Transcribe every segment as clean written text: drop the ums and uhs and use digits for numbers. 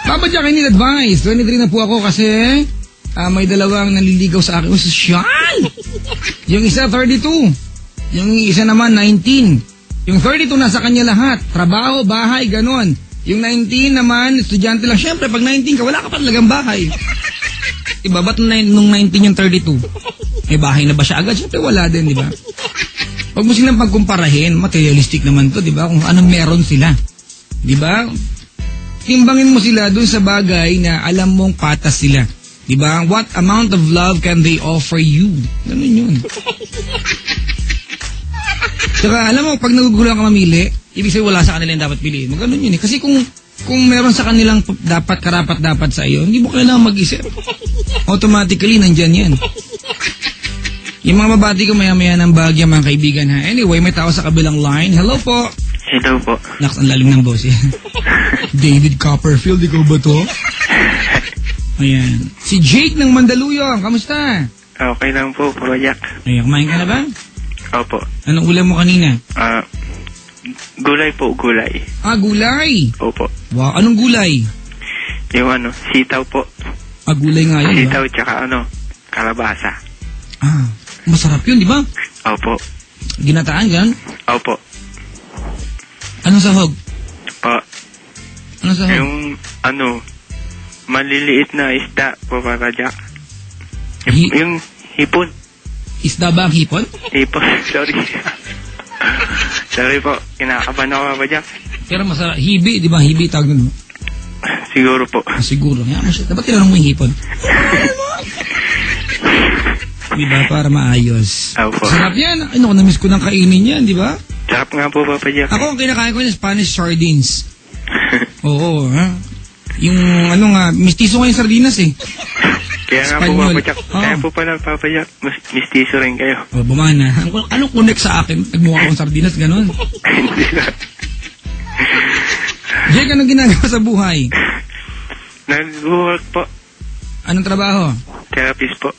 Papa Jack, I need advice. 23 na po ako kasi may dalawang naliligaw sa akin. Sosyal! Yung isa 32. Yung isa naman 19. Yung 32 nasa kanya lahat. Trabaho, bahay, ganon. Yung 19 naman, estudyante lang. Siyempre, pag 19 ka, wala ka pa talagang bahay. Diba? Ba't nung 19 yung 32? May bahay na ba siya agad? Siyempre, wala din, di ba? Huwag mo silang pagkumparahin. Materialistic naman to, di ba? Kung anong meron sila. Di ba? Timbangin mo sila dun sa bagay na alam mong patas sila. Di ba? What amount of love can they offer you? Ganun yun. Saka, alam mo, pag nagugulo ka mamili, ibig sabihin wala sa kanila yung dapat piliin mo. Ganun yun eh. Kasi kung meron sa kanilang karapat-dapat sa iyo, hindi mo kailangan mag-isip. Automatically, nandyan yan. Yung mga mabati ko maya-maya ng bagya, mga kaibigan ha. Anyway, may tao sa kabilang line. Hello po. Hello po. Naks, ang lalim ng boss eh. David Copperfield, ikaw ba to? Ayan. Si Jake ng Mandaluyong, kamusta? Okay lang po, Papa Jack. Ayan, kumain ka na ba? Opo. Anong ulam mo kanina? Gulay po, gulay. Gulay? Opo. Wow, anong gulay? Yung sitaw po. Gulay nga yun. Sitaw tsaka kalabasa. Masarap yun, di ba? Opo. Ginataan gan? Opo. Anong sahog? Po. Anong sahog? Yung maliliit na isda po, Papa Jack. Yung hipon. Isda ba ang hipon? Hipon, sorry. Sorry po, kinakabahan ako, Papa Jack. Pero masarap. Hibi, di ba? Hibi tawag nun. Siguro po. Siguro. Dapat tinanong mo yung hipon. Di ba? Para maayos. Opo. Sarap yan. Namiss ko ng kainin yan, di ba? Sarap nga po, Papa Jack. Ako, ang kinakain ko yung Spanish sardines. Oo, ha? Yung, mistiso nga yung sardinas eh. Kaya nga po, Papa Jack. Kaya po pala, Papa Jack, mistiso rin kayo. Bumana. Anong connect sa akin? Nagmukha akong sardinas, ganun. Hindi na. Jake, anong ginagawa sa buhay? Nag-work po. Anong trabaho? Therapist po.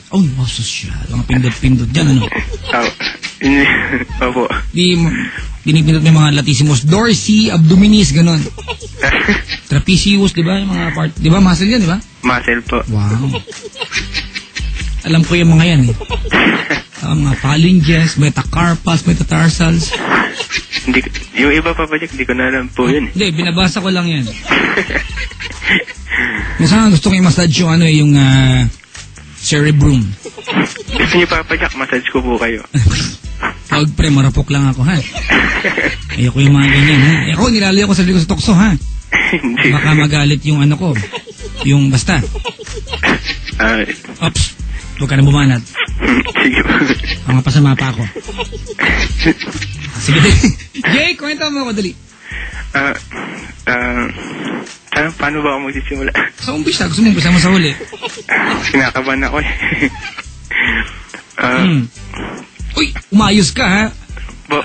Oh, sosyal. Mga pindot-pindot dyan, Opo. Dinipindot may mga latissimos. Dorsey, abdominis, ganun. Trapezius, di ba? Yung mga part, di ba? Muscle yan, di ba? Muscle po. Wow. Alam ko yung mga yan eh. Mga phalanges, metacarpals, metatarsals. Yung iba, Papa Jack, di ko na alam po yun. Hindi, binabasa ko lang yan. Minsan gusto ko i-massage yung cerebrum. Gusto niyo, Papa Jack, massage ko po kayo. Huwag pre, marapok lang ako, ha? Ayoko yung mga ganyan, ha? Ako, nilalayo ko sa sarili ko sa tukso, ha? Baka magalit yung ko. Yung basta. Ops, huwag ka na bumanat. Sige po. Mga pasama pa ako. Sige, Jake, kwenta mo ako, dali. Paano ba ako magsisimula? Sa umpisa, gusto mo umpisa mo sa huli. Kinakabahan ako eh. Uy, umayos ka ha?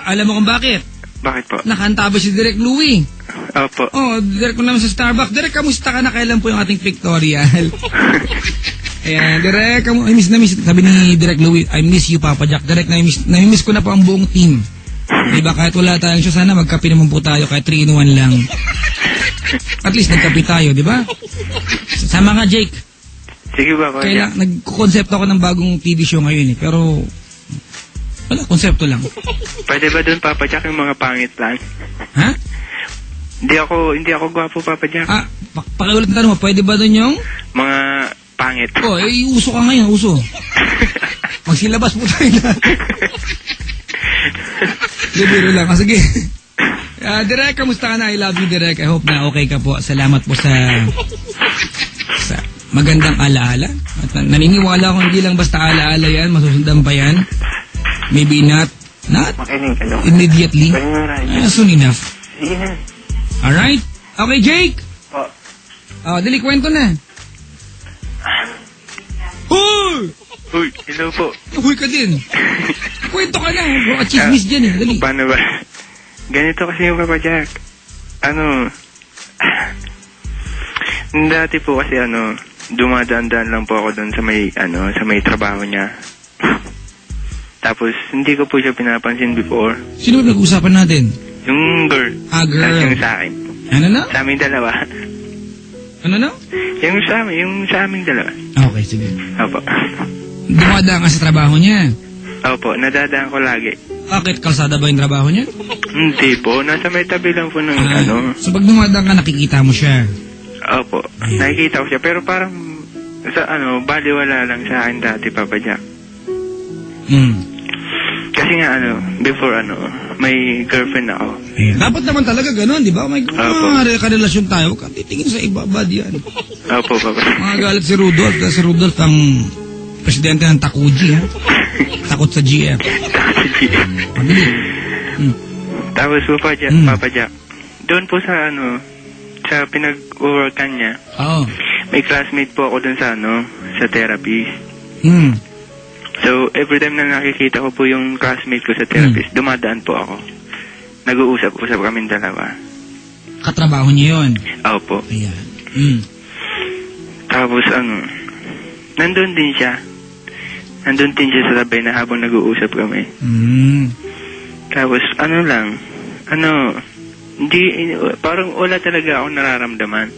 Alam mo kung bakit? Bakit po? Nakanta ba si Direk Louie? Opo. Direk ko naman sa Starbucks. Direk, kamusta ka na? Kailan po yung ating pictorial? Ayan, Direk, I miss na miss. Sabi ni Direk Louie, I miss you, Papa Jack. Direk, na-miss ko na po ang buong team. Diba, kahit wala tayong show, sana magkape naman po tayo, kahit 3-in-1 lang. At least nagkape tayo, diba? Sama nga, Jake. Sige ba, Papa Jack? Nag-concept ako ng bagong TV show ngayon eh, pero wala, konsepto lang. Pwede ba doon, Papa Jack, yung mga pangit lang? Ha? Hindi ako gwapo, Papa Jack. Pakiulit na tanong mo, pwede ba doon yung? Mga pangit. Uso ka ngayon, uso. Magsilabas po tayo na. Biro lang. Sige. Direk, kamusta ka na? I love you, Direk. I hope na okay ka po. Salamat po sa magandang alaala. At naniniwala ko hindi lang basta alaala yan. Masusundan pa yan. Maybe not immediately. Soon enough. Alright? Okay, Jake? Dali, kwento na. Uy, hello po. Uy ka din. Kwento ka na. Baka chismis dyan eh. Dali. Paano ba? Ganito kasi yung Papa Jack. Dati po kasi dumadaan-daan lang po ako doon sa may trabaho niya. Tapos, hindi ko po siya pinapansin before. Sino ba nag-usapan natin? Yung girl. Girl. Tapos yung sa akin. Ano na? Sa aming dalawa. Ano na? Yung sa aming dalawa. Okay, sige. Opo. Dumadaan ka sa trabaho niya. Opo, nadadaan ko lagi. Bakit? Kalsada ba yung trabaho niya? Hindi po, nasa may tabi lang po ng ano. So pag dumadaan ka, nakikita mo siya. Opo, nakikita ko siya. Pero parang, sa ano, baliwala lang sa akin dati, Papa Jack. Kasi nga ano, before ano, may girlfriend ako. Ayan. Dapat naman talaga ganun, di ba? May karelasyon tayo, titingin sa iba, bad yan. Opo, Papa. Mga galit si Rudolph. Si Rudolph ang presidente ng Takuji, ha? Takot sa GF. Takot sa GF. Pabili. Tapos po, Papa Jack, doon po sa ano, sa pinag-workan niya, may classmate po ako doon sa ano, sa therapist. So, every time na nakikita ko po yung classmate ko sa therapist, dumadaan po ako. Nag-uusap-usap kami dalawa. Katrabaho niyo yun? Opo. Ayan. Tapos ano, nandun din siya sa tabi na habang nag-uusap kami. Tapos ano lang, hindi, parang wala talaga ako nararamdaman.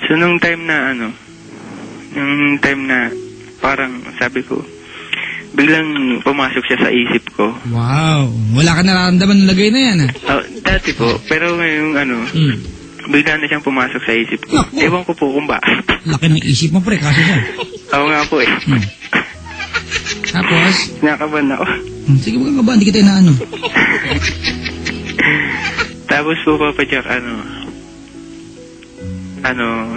So, nung time na parang sabi ko, biglang pumasok siya sa isip ko. Wow. Wala ka nararamdaman ng lagay na yan, ha? Dati po. Pero ngayong bigla na siyang pumasok sa isip ko. Naku. Ewan ko po kung bakit. Laki ng isip mo, pre. Kaso siya. Oo nga po eh. Tapos? Nakaban ako. Sige, huwag kang kabahan. Hindi kita inaano. Tapos po, Papa Jack,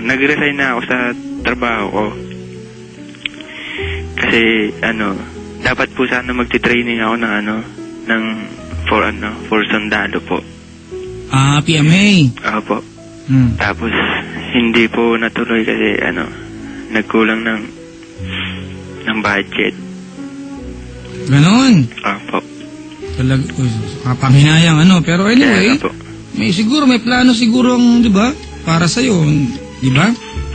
nag-resign na ako sa trabaho ko. Kasi, dapat po sana magti-training ako ng for sundalo po. PMA. Opo. Tapos, hindi po natuloy kasi, nagkulang ng budget. Ganon. Opo. Talaga, kapanghinayang pero anyway, may plano siguro ang, di ba, para sa'yo, di ba?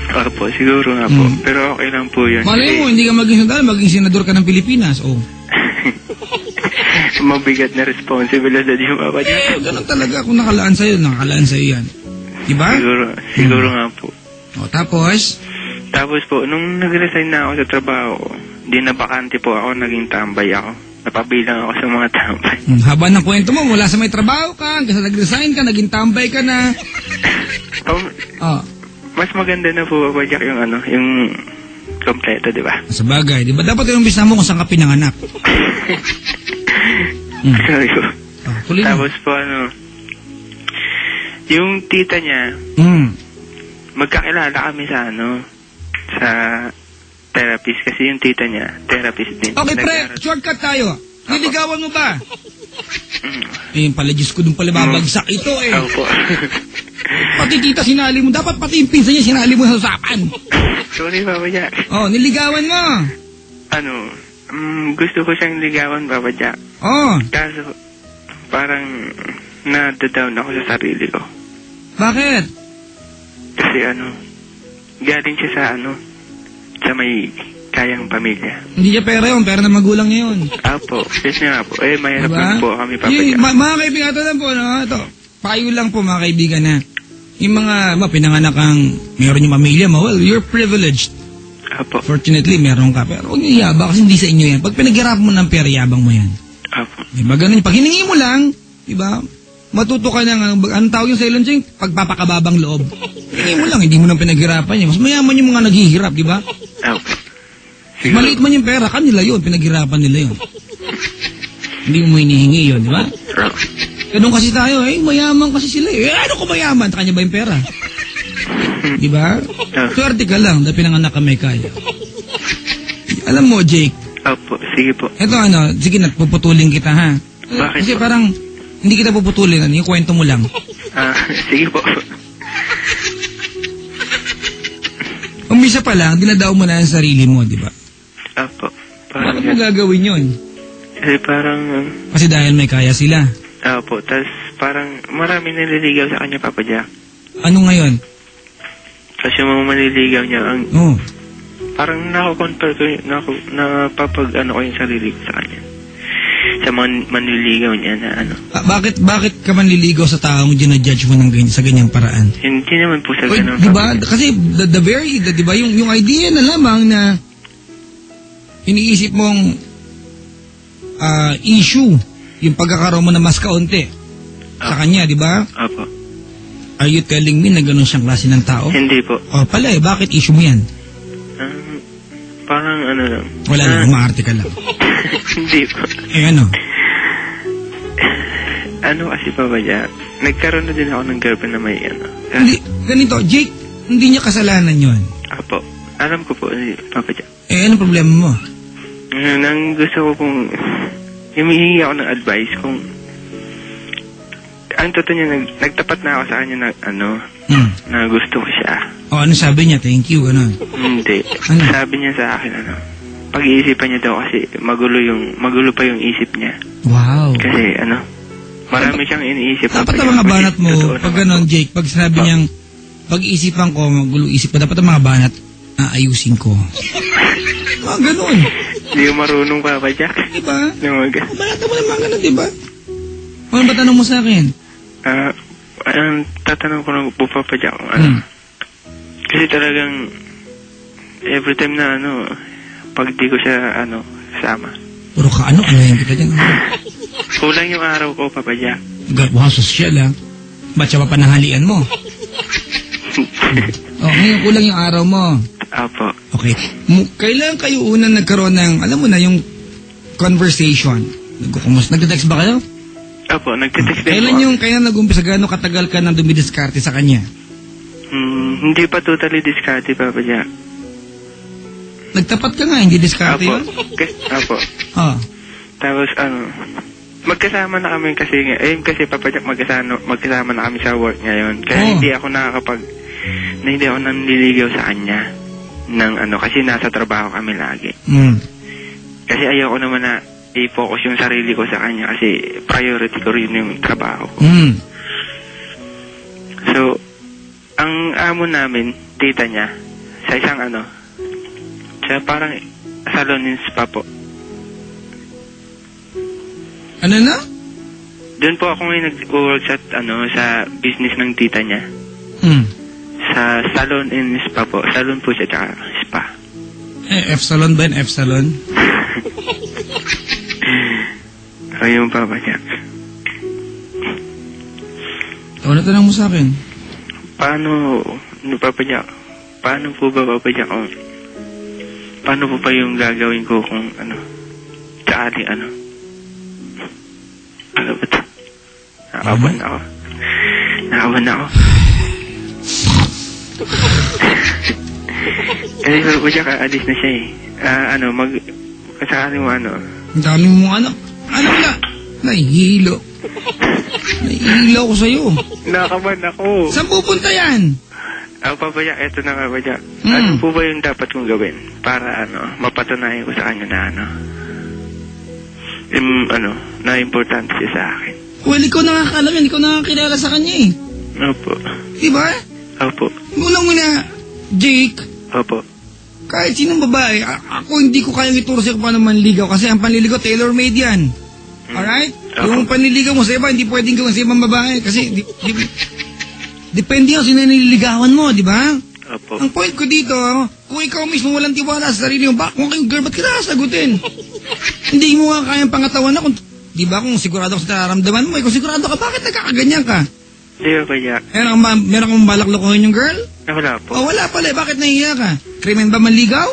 Opo, siguro nga po. Pero okay lang po yun. Malay mo, hindi ka maging sundalo, maging senador ka ng Pilipinas, Mabigat na responsibilidad yung Papa Jack. Ganun talaga kung nakalaan sa'yo yan. Di ba? Siguro nga po. Tapos po, nung nag-resign na ako sa trabaho ko, di na bakante po ako, naging tambay ako. Napabilang ako sa mga tambay. Haba ng kwento mo, mula sa may trabaho ka, hanggang sa nag-resign ka, naging tambay ka na. Mas maganda na po, Papa Jack, yung kompleto, di ba? Sa bagay, di ba? Dapat yung umpisa mo kung saan ka pinanganak. Sorry po. Tapos po, yung tita niya, magkakilala kami sa therapist, kasi yung tita niya, therapist din. Okay, pre, shortcut tayo. Niligawan mo ba? Ayun pala, Diyos ko, dun pala babagsak ito Opo. Pati tita sinali mo, dapat pati yung pinsan niya sinali mo sa usapan. Sorry, Papa Jack. Niligawan mo. Gusto ko siyang ligawan, Papa Jack. Kaso, parang na-down ako sa sarili ko. Bakit? Kasi galing siya sa may kayang pamilya. Hindi niya pera yun, pera ng magulang niya yun. Apo, kasi nga po. Mahirap lang po kami, Papa Jack. Mga kaibigan, ito lang po, ito. Payo lang po, mga kaibigan, yung mga, pinanganak kang meron yung pamilya mo, well, you're privileged. Apo. Fortunately, meron ka. Pero huwag niyo yabang kasi hindi sa inyo yan. Pag pinaghirapan mo ng pera, yabang mo yan. Apo. Diba, ganun. Pag hiningi mo lang, diba, matuto ka ng, anong tawag yung sa ilonsing? Pagpapakababang loob. Hiningi mo lang, hindi mo nang pinaghirapan yan. Mas mayaman yung mga naghihirap, diba? Apo. Maliit man yung pera, kanila yun, pinaghirapan nila yun. Hindi mo hinihingi yun, diba? Ganun kasi tayo, mayaman kasi sila ano ko mayaman? Kanya ba yung pera? Diba? Swerte ka lang, dahil pinanganak ka may kaya. Alam mo, Jake. Opo, sige po. Ito sige na, puputulin kita, ha? Bakit kasi po? Parang, hindi kita puputulin, yung kwento mo lang. Sige po. Umpisa pa lang, dinadaw mo na ang sarili mo, diba? Opo. Bakit mo gagawin yun? Kasi parang... Kasi dahil may kaya sila. Opo, tas parang marami naliligaw sa kanya, Papa Jack. Ano ngayon? Kasi yung mga manliligaw niya, parang nako-compare ko, napapag-ano ko yung sarili ko sa kanya. sa manliligaw niya na ano. Bakit ka manliligaw sa taong ginajudge mo sa ganyang paraan? Hindi naman po sa ganun. Diba? Kasi diba yung idea na lamang na iniisip mong issue yung pagkakaroon mo na mas kaunti sa kanya, diba? Opo. Are you telling me na ganun siyang klase ng tao? Hindi po. Pala bakit issue mo yan? Parang ano lang. Wala lang, umaarte ka lang. Hindi po. Ano? Ano kasi Papa Jack, nagkaroon na din ako ng girlfriend na may ano. Ganito, Jake, hindi niya kasalanan yun. Apo, alam ko po, Papa Jack. Anong problema mo? Nang gusto ko kung, humihingi ako ng advice kung, ang totoo niya, nagtapat na ako sa kanya na ano, na gusto ko siya. Ano sabi niya? Thank you, gano'n. Hindi. Ano? Sabi niya sa akin, pag-iisipan niya daw kasi magulo pa yung isip niya. Wow. Kasi marami siyang iniisip. Dapat ang mga banat mo, pag gano'n, Jake, pag sinabi niyang, pag-iisipan ko, magulo isip ko, dapat ang mga banat, ayusin ko. Gano'n. Hindi yung marunong Papa Jack. Diba? Banat mo naman gano'n, diba? Ano ba tanong mo sa akin? Ang tatanong ko ng Papa Jack, kasi talagang every time na pag di ko siya sama. Puro ka yan kita dyan. Kulang yung araw ko, Papa Jack. Wow, social lang. Ba't siya papanahalian mo? Ngayon kulang yung araw mo. Apo. Okay. Kailan kayo unang nagkaroon ng, alam mo na, yung conversation? Nagte-text ba kayo? Apo, nagte-text din po. Kailan nag-umpisa, gaano katagal ka nang dumidiskarte sa kanya? Hindi pa totally diskarte, Papa Jack. Nagtapat ka nga, hindi diskarte yun? Apo. Tapos, magkasama na kami kasi Papa Jack, magkasama na kami sa work ngayon. Kaya hindi ako nanliligaw sa kanya kasi nasa trabaho kami lagi. Kasi ayoko naman na i-focus yung sarili ko sa kanya kasi priority ko rin yung trabaho ko. So, ang amo namin, tita niya, sa isang siya parang salon and spa po. Ano na? Doon po ako ngayon nag-work sa business ng tita niya. Sa salon and spa po. Salon po siya, tsaka spa. F-salon ba yun? F-salon? Ayun, Papa Jack. Ano tanong mo sa akin? Paano Papa Jack? Paano po ba, Papa Jack? Paano po pa yung gagawin ko kung tsaka ano ba ito? Nakaban ako. Kasi Papa Jack, alis na siya eh. Kasakali mo Ang dami mo Ano pala? Nahihilo ko sa'yo. Nakaban ako. Saan pupunta yan? Papa Jack, eto na Papa Jack. Ano po ba yung dapat kong gawin para mapatunayan ko sa kanya na importante siya sa akin? Well, ikaw nakakaalam yan. Ikaw nakakilala sa kanya eh. Opo. Diba? Opo. Unang-una, Jake. Opo. Kahit sinong babae, ako hindi ko kayang ituro sa'yo kung paano manliligaw kasi ang panliligaw tailor-made yan. Alright? Yung panliligaw mo sa iba, hindi pwedeng gawin sa ibang babae kasi depende yun sino nililigawan mo, di ba? Opo. Ang point ko dito, kung ikaw mismo walang tiwala sa sarili mo, kung kayong girl, ba't ka sagutin? Hindi mo nga kayang pangatawan na kung, di ba, kung sigurado ka sa nararamdaman mo, kung sigurado ka, bakit nagkakaganyan ka? Di ba, Papa? Meron kang balak lokohin yung girl? Wala po. Wala pala, bakit nahihiya ka? Krimen ba manligaw?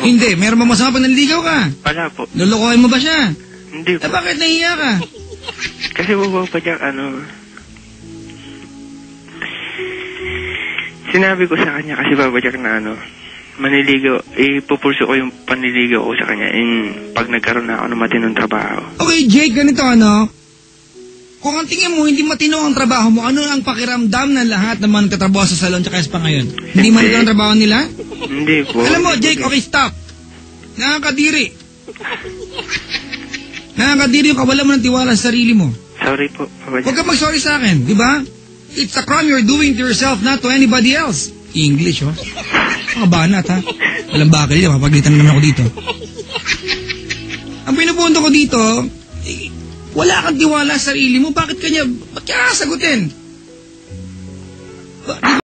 Hindi. Meron ba masama pag nanligaw ka? Wala po. Lulukohin mo ba siya? Hindi po. Bakit nahihiya ka? Kasi Papa Jack, sinabi ko sa kanya kasi Papa Jack na manliligaw, ipupurso ko yung panliligaw ko sa kanya pag nagkaroon na ako ng matinong trabaho. Okay, Jake, ganito kung ang tingin mo hindi matino ang trabaho mo, ano ang pakiramdam ng lahat ng mga nagtatrabaho sa salon tsaka spa ngayon? Hindi matino ang trabaho nila? Hindi po. Alam mo, Jake, okay, stop. Nakakadiri yung kawalan mo ng tiwala sa sarili mo. Sorry po, Papa Jack. Huwag ka mag-sorry sa akin, di ba? It's a crime you're doing to yourself, not to anybody else. English, Mga banat, Walang bakal yun, mapaglitan naman ako dito. Ang pinupunto ko dito, wala kang tiwala sa sarili mo, bakit kanya sagutin?